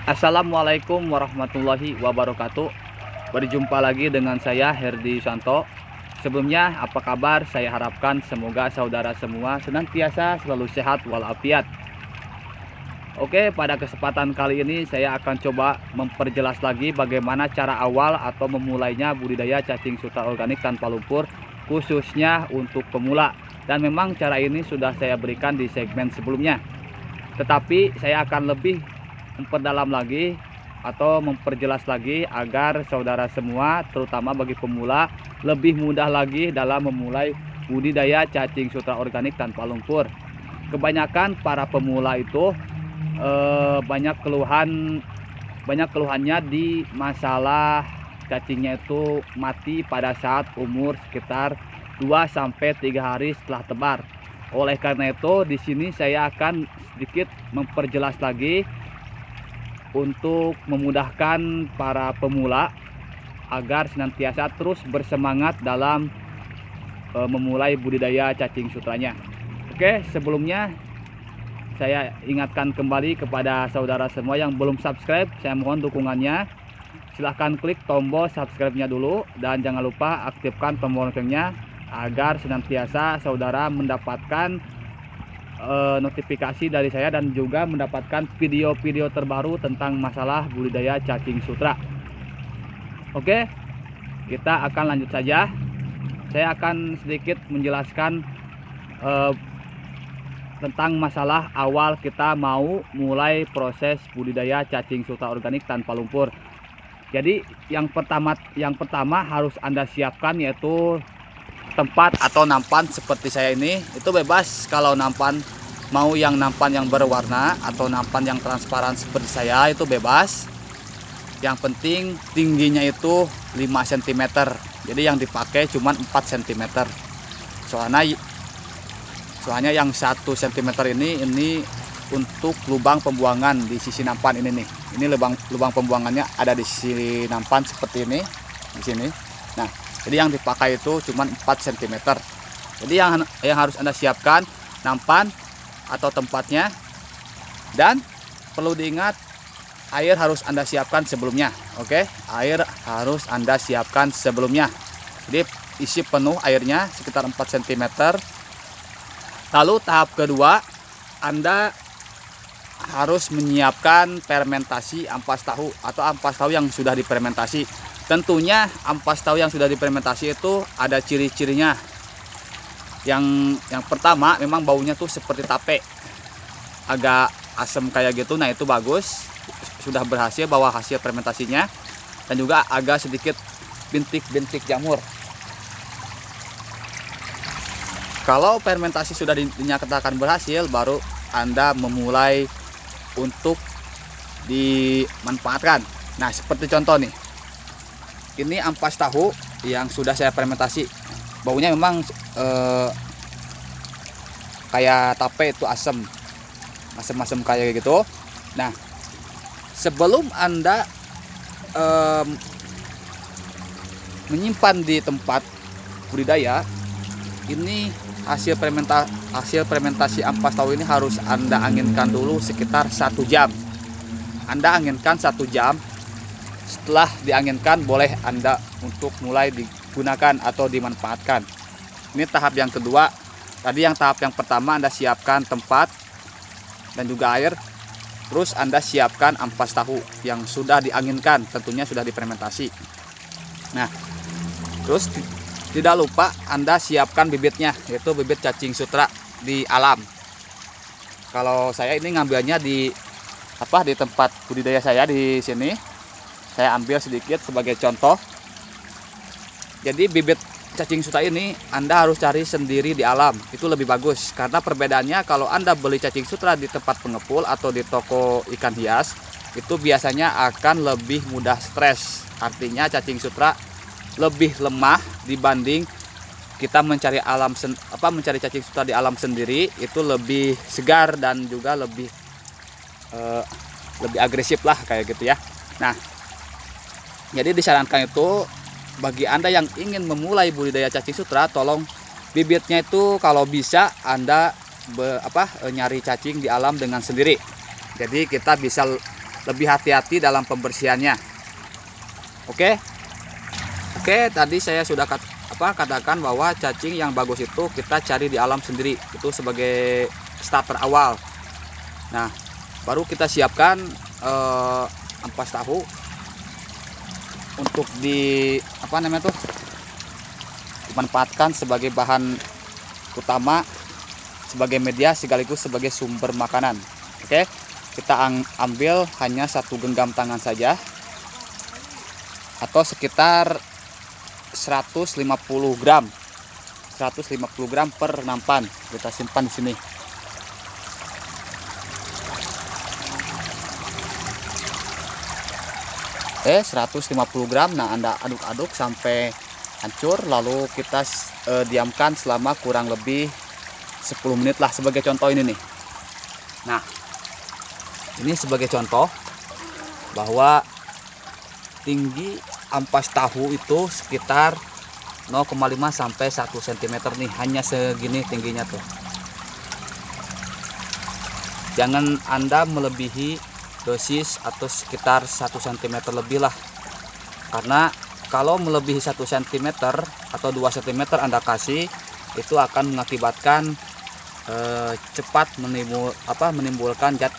Assalamualaikum warahmatullahi wabarakatuh. Berjumpa lagi dengan saya Herdi Santo. Sebelumnya apa kabar? Saya harapkan semoga saudara semua senantiasa selalu sehat walafiat. Oke, pada kesempatan kali ini saya akan coba memperjelas lagi bagaimana cara awal atau memulainya budidaya cacing sutra organik tanpa lumpur, khususnya untuk pemula. Dan memang cara ini sudah saya berikan di segmen sebelumnya. Tetapi saya akan lebih memperdalam lagi atau memperjelas lagi agar saudara semua, terutama bagi pemula, lebih mudah lagi dalam memulai budidaya cacing sutra organik tanpa lumpur. Kebanyakan para pemula itu banyak keluhannya di masalah cacingnya itu mati pada saat umur sekitar 2-3 hari setelah tebar. Oleh karena itu, di sini saya akan sedikit memperjelas lagi untuk memudahkan para pemula agar senantiasa terus bersemangat dalam memulai budidaya cacing sutranya. Oke, sebelumnya saya ingatkan kembali kepada saudara semua yang belum subscribe, saya mohon dukungannya. Silahkan klik tombol subscribe-nya dulu dan jangan lupa aktifkan tombol loncengnya agar senantiasa saudara mendapatkan notifikasi dari saya dan juga mendapatkan video-video terbaru tentang masalah budidaya cacing sutra. Oke, kita akan lanjut saja. Saya akan sedikit menjelaskan tentang masalah awal kita mau mulai proses budidaya cacing sutra organik tanpa lumpur. Jadi yang pertama harus Anda siapkan yaitu tempat atau nampan seperti saya ini. Itu bebas kalau nampan, mau yang nampan yang berwarna atau nampan yang transparan seperti saya, itu bebas. Yang penting tingginya itu 5 cm. Jadi yang dipakai cuma 4 cm. Soalnya yang 1 cm ini untuk lubang pembuangan di sisi nampan ini nih. Ini lubang pembuangannya ada di sisi nampan seperti ini, di sini. Nah, jadi yang dipakai itu cuma 4 cm. Jadi yang harus Anda siapkan nampan atau tempatnya, dan perlu diingat air harus Anda siapkan sebelumnya. Oke, air harus Anda siapkan sebelumnya. Jadi isi penuh airnya sekitar 4 cm. Lalu tahap kedua, Anda harus menyiapkan fermentasi ampas tahu atau ampas tahu yang sudah difermentasi. Tentunya ampas tahu yang sudah difermentasi itu ada ciri-cirinya. Yang pertama memang baunya tuh seperti tape, agak asam kayak gitu. Nah, itu bagus, sudah berhasil bawa hasil fermentasinya, dan juga agak sedikit bintik-bintik jamur. Kalau fermentasi sudah dinyatakan berhasil, baru Anda memulai untuk dimanfaatkan. Nah, seperti contoh nih, ini ampas tahu yang sudah saya fermentasi. Baunya memang kayak tape, itu asam kayak gitu. Nah, sebelum Anda menyimpan di tempat budidaya, ini hasil fermentasi ampas tahu ini harus Anda anginkan dulu sekitar 1 jam. Anda anginkan 1 jam. Setelah dianginkan, boleh Anda untuk mulai digunakan atau dimanfaatkan. Ini tahap yang kedua. Tadi yang tahap yang pertama Anda siapkan tempat dan juga air. Terus Anda siapkan ampas tahu yang sudah dianginkan, tentunya sudah difermentasi. Nah, terus tidak lupa Anda siapkan bibitnya, yaitu bibit cacing sutra di alam. Kalau saya ini ngambilnya di tempat budidaya saya di sini. Saya ambil sedikit sebagai contoh. Jadi bibit cacing sutra ini Anda harus cari sendiri di alam. Itu lebih bagus, karena perbedaannya kalau Anda beli cacing sutra di tempat pengepul atau di toko ikan hias, itu biasanya akan lebih mudah stres. Artinya cacing sutra lebih lemah dibanding kita mencari cacing sutra di alam sendiri. Itu lebih segar dan juga lebih agresif lah kayak gitu ya. Nah, jadi disarankan itu bagi Anda yang ingin memulai budidaya cacing sutra, tolong bibitnya itu kalau bisa Anda nyari cacing di alam dengan sendiri. Jadi kita bisa lebih hati-hati dalam pembersihannya. Oke. Oke, tadi saya sudah katakan bahwa cacing yang bagus itu kita cari di alam sendiri, itu sebagai starter awal. Nah, baru kita siapkan ampas tahu untuk dimanfaatkan sebagai bahan utama, sebagai media sekaligus sebagai sumber makanan. Oke, kita ambil hanya 1 genggam tangan saja atau sekitar 150 gram per nampan. Kita simpan di sini. Oke, 150 gram. Nah, Anda aduk-aduk sampai hancur, lalu kita diamkan selama kurang lebih 10 menit lah, sebagai contoh ini nih. Nah, ini sebagai contoh bahwa tinggi ampas tahu itu sekitar 0,5 sampai 1 cm nih, hanya segini tingginya tuh. Jangan Anda melebihi dosis atau sekitar 1 cm lebih lah, karena kalau melebihi 1 cm atau 2 cm Anda kasih, itu akan mengakibatkan cepat menimbulkan zat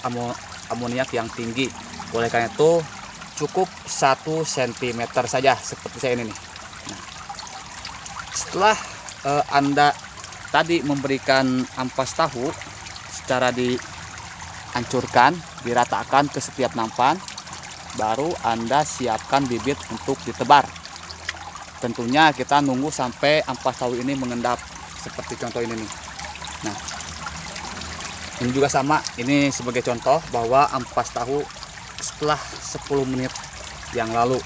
amoniak yang tinggi. Oleh karena itu cukup 1 cm saja, seperti saya ini nih. Nah, setelah Anda tadi memberikan ampas tahu secara dihancurkan, diratakan ke setiap nampan, baru Anda siapkan bibit untuk ditebar. Tentunya kita nunggu sampai ampas tahu ini mengendap, seperti contoh ini nih. Nah, ini juga sama, ini sebagai contoh bahwa ampas tahu setelah 10 menit yang lalu.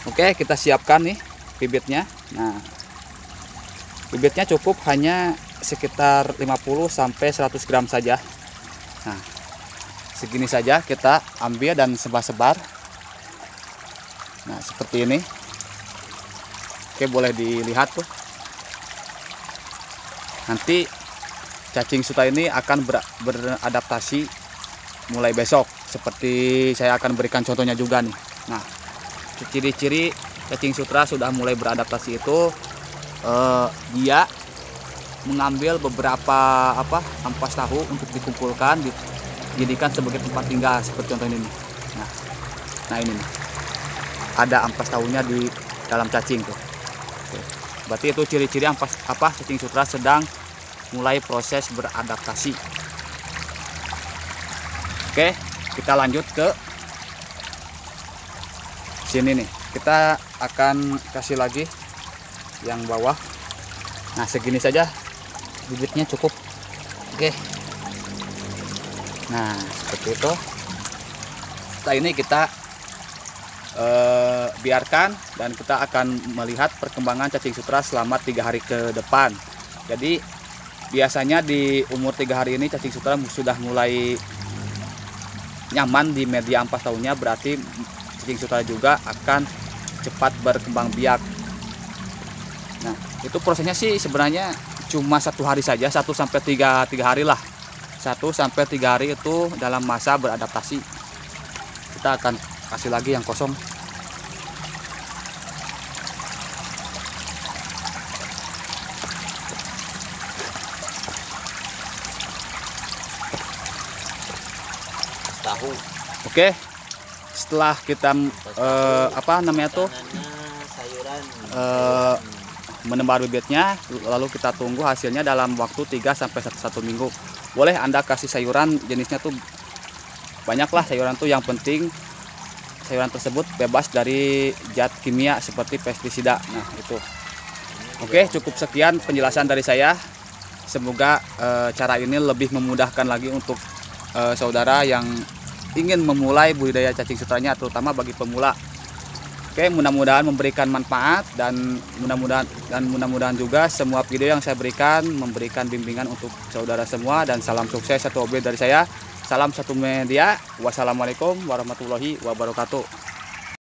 Oke, kita siapkan nih bibitnya. Nah, bibitnya cukup hanya sekitar 50 sampai 100 gram saja. Nah, segini saja kita ambil dan sebar-sebar. Nah, seperti ini. Oke, boleh dilihat tuh. Nanti cacing sutra ini akan beradaptasi mulai besok, seperti saya akan berikan contohnya juga nih. Nah, ciri-ciri cacing sutra sudah mulai beradaptasi itu dia mengambil beberapa ampas tahu untuk dikumpulkan, dijadikan sebagai tempat tinggal, seperti contoh ini nih. Nah ini nih, ada ampas tahunya di dalam cacing tuh. Berarti itu ciri-ciri cacing sutra sedang mulai proses beradaptasi. Oke, kita lanjut ke sini nih. Kita akan kasih lagi yang bawah. Nah, segini saja bibitnya cukup. Oke. Nah, seperti itu. Setelah ini kita biarkan, dan kita akan melihat perkembangan cacing sutra selama 3 hari ke depan. Jadi biasanya di umur 3 hari ini cacing sutra sudah mulai nyaman di media ampas tahunya, berarti cacing sutra juga akan cepat berkembang biak. Nah, itu prosesnya sih sebenarnya cuma 1 hari saja, 1 sampai 3 hari lah. 1 sampai 3 hari itu dalam masa beradaptasi. Kita akan kasih lagi yang kosong. Tahu. Oke, setelah kita menebar bibitnya, lalu kita tunggu hasilnya dalam waktu 3 sampai 1 minggu. Boleh Anda kasih sayuran jenisnya tuh banyaklah sayuran tuh, yang penting sayuran tersebut bebas dari zat kimia seperti pestisida. Nah, itu. Oke, cukup sekian penjelasan dari saya. Semoga cara ini lebih memudahkan lagi untuk saudara yang ingin memulai budidaya cacing sutranya, terutama bagi pemula. Oke, mudah-mudahan memberikan manfaat, dan mudah-mudahan juga semua video yang saya berikan memberikan bimbingan untuk saudara semua. Dan salam sukses satu hobi dari saya. Salam satu media. Wassalamualaikum warahmatullahi wabarakatuh.